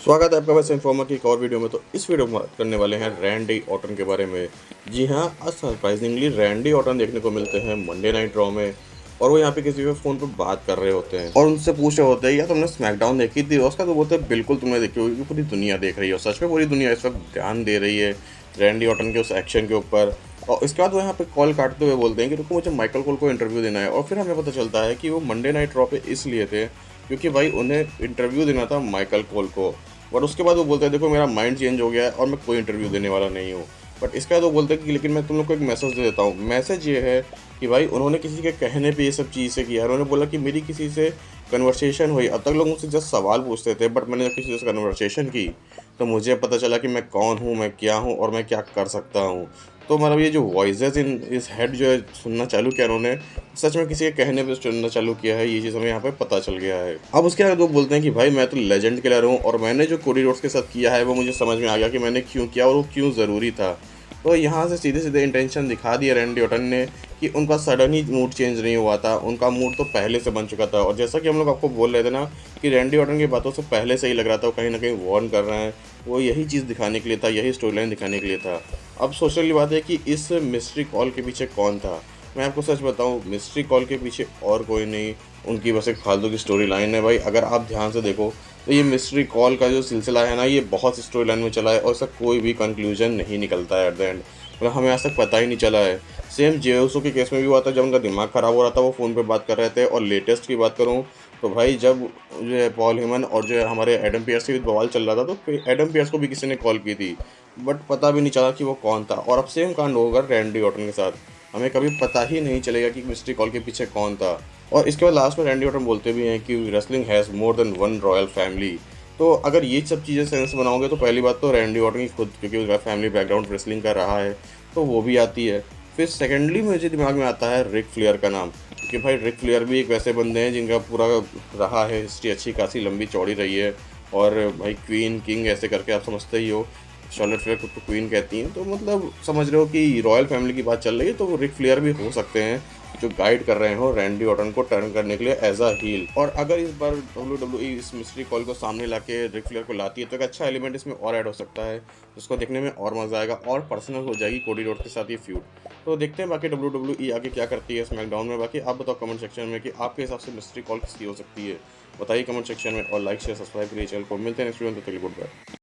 स्वागत है आपका वैसे इन्फॉर्मर की एक और वीडियो में। तो इस वीडियो में बात करने वाले हैं रैंडी ऑर्टन के बारे में। जी हाँ, आज सरप्राइजिंगली रैंडी ऑर्टन देखने को मिलते हैं मंडे नाइट रॉ में। और वो यहाँ पे किसी के फ़ोन पे बात कर रहे होते हैं और उनसे पूछ रहे होते हैं, या तुमने स्मैकडाउन देखी थी उसका? तो बोलते हैं बिल्कुल तुमने देखी होगी, पूरी दुनिया देख रही है। सच में पूरी दुनिया इस वक्त ध्यान दे रही है रैंडी ऑर्टन के उस एक्शन के ऊपर। और इसके बाद वो यहाँ पे कॉल काटते हुए बोलते हैं कि रुको, मुझे माइकल कोल को इंटरव्यू देना है। और फिर हमें पता चलता है कि वो मंडे नाइट रॉ पे इसलिए थे क्योंकि भाई उन्हें इंटरव्यू देना था माइकल कोल को। बट उसके बाद वो बोलते हैं देखो, मेरा माइंड चेंज हो गया है और मैं कोई इंटरव्यू देने वाला नहीं हूँ। बट इसके बाद वो बोलते हैं कि लेकिन मैं तुम लोग को एक मैसेज दे देता हूँ। मैसेज ये है कि भाई उन्होंने किसी के कहने पे ये सब चीज़ें किया है। उन्होंने बोला कि मेरी किसी से कन्वर्सेशन हुई। अब तक लोग मुझसे जस्ट सवाल पूछते थे, बट मैंने जब किसी से कन्वर्सेशन की तो मुझे पता चला कि मैं कौन हूँ, मैं क्या हूँ और मैं क्या कर सकता हूँ। तो मतलब ये जो वॉइसेस इन इस हेड जो है सुनना चालू किया उन्होंने, सच में किसी के कहने पे सुनना चालू किया है। ये चीज़ हमें यहाँ पे पता चल गया है। अब उसके बाद वो बोलते हैं कि भाई मैं तो लेजेंड किलर हूँ और मैंने जो कोडी रोड्स के साथ किया है वो मुझे समझ में आ गया कि मैंने क्यों किया और वो क्यों ज़रूरी था। तो यहाँ से सीधे सीधे इंटेंशन दिखा दिया रैंडी ऑर्टन ने कि उनका सडन ही मूड चेंज नहीं हुआ था, उनका मूड तो पहले से बन चुका था। और जैसा कि हम लोग आपको बोल रहे थे ना कि रैंडी ऑर्टन की बातों से पहले से ही लग रहा था वो कहीं ना कहीं वार्न कर रहे हैं। वो यही चीज़ दिखाने के लिए था, यही स्टोरी लाइन दिखाने के लिए था। अब सोचने वाली बात है कि इस मिस्ट्री कॉल के पीछे कौन था। मैं आपको सच बताऊं, मिस्ट्री कॉल के पीछे और कोई नहीं, उनकी बस एक फालतू की स्टोरी लाइन है। भाई अगर आप ध्यान से देखो तो ये मिस्ट्री कॉल का जो सिलसिला है ना, ये बहुत स्टोरी लाइन में चला है और इसका कोई भी कंक्लूजन नहीं निकलता है एट द एंड। मतलब हमें आज तक पता ही नहीं चला है। सेम जेओसो के केस में भी हुआ था, जब उनका दिमाग ख़राब हो रहा था वो फ़ोन पे बात कर रहे थे। और लेटेस्ट की बात करूँ तो भाई जब जो है पॉल हेमन और जो है हमारे एडम पियर्स के बीच बवाल चल रहा था, तो एडम पियर्स को भी किसी ने कॉल की थी, बट पता भी नहीं चला कि वो कौन था। और अब सेम कांड होगा रैंडी ऑर्टन के साथ, हमें कभी पता ही नहीं चलेगा कि मिस्ट्री कॉल के पीछे कौन था। और इसके बाद लास्ट में रैंडी ऑर्टन बोलते भी हैं कि wrestling has more than one royal family. तो अगर ये सब चीज़ें सेंस बनाओगे तो पहली बात तो रैंडी ऑर्टन की खुद, क्योंकि उसका फैमिली बैकग्राउंड रेसलिंग का रहा है, तो वो भी आती है। फिर सेकेंडली मुझे दिमाग में आता है रिक फ्लेयर का नाम, क्योंकि भाई रिक फ्लेयर भी एक वैसे बंदे हैं जिनका पूरा रहा है हिस्ट्री अच्छी खासी लंबी चौड़ी रही है। और भाई क्वीन किंग ऐसे करके आप समझते ही हो, शॉर्लेट फ्लेयर खुद को क्वीन कहती हैं, तो मतलब समझ रहे हो कि रॉयल फैमिली की बात चल रही है। तो रिक फ्लेयर भी हो सकते हैं जो गाइड कर रहे हो रैंडी ऑर्टन को टर्न करने के लिए एज अ हील। और अगर इस बार WWE इस मिस्ट्री कॉल को सामने लाके रिक फ्लेयर को लाती है तो एक अच्छा एलिमेंट इसमें और ऐड हो सकता है, जिसको देखने में और मज़ा आएगा और पर्सनल हो जाएगी कोडी रोड के साथ ये फ्यूड। तो देखते हैं बाकी WWE आगे क्या करती है स्मैकडाउन में। बाकी आप बताओ कमेंट सेक्शन में कि आपके हिसाब से मिस्ट्री कॉल किसकी हो सकती है, बताइए कमेंट सेक्शन में। और लाइक शेयर सब्सक्राइब करिए चैनल को। मिलते हैं नेक्स्ट वीडियो में, तब तक के लिए गुड बाय।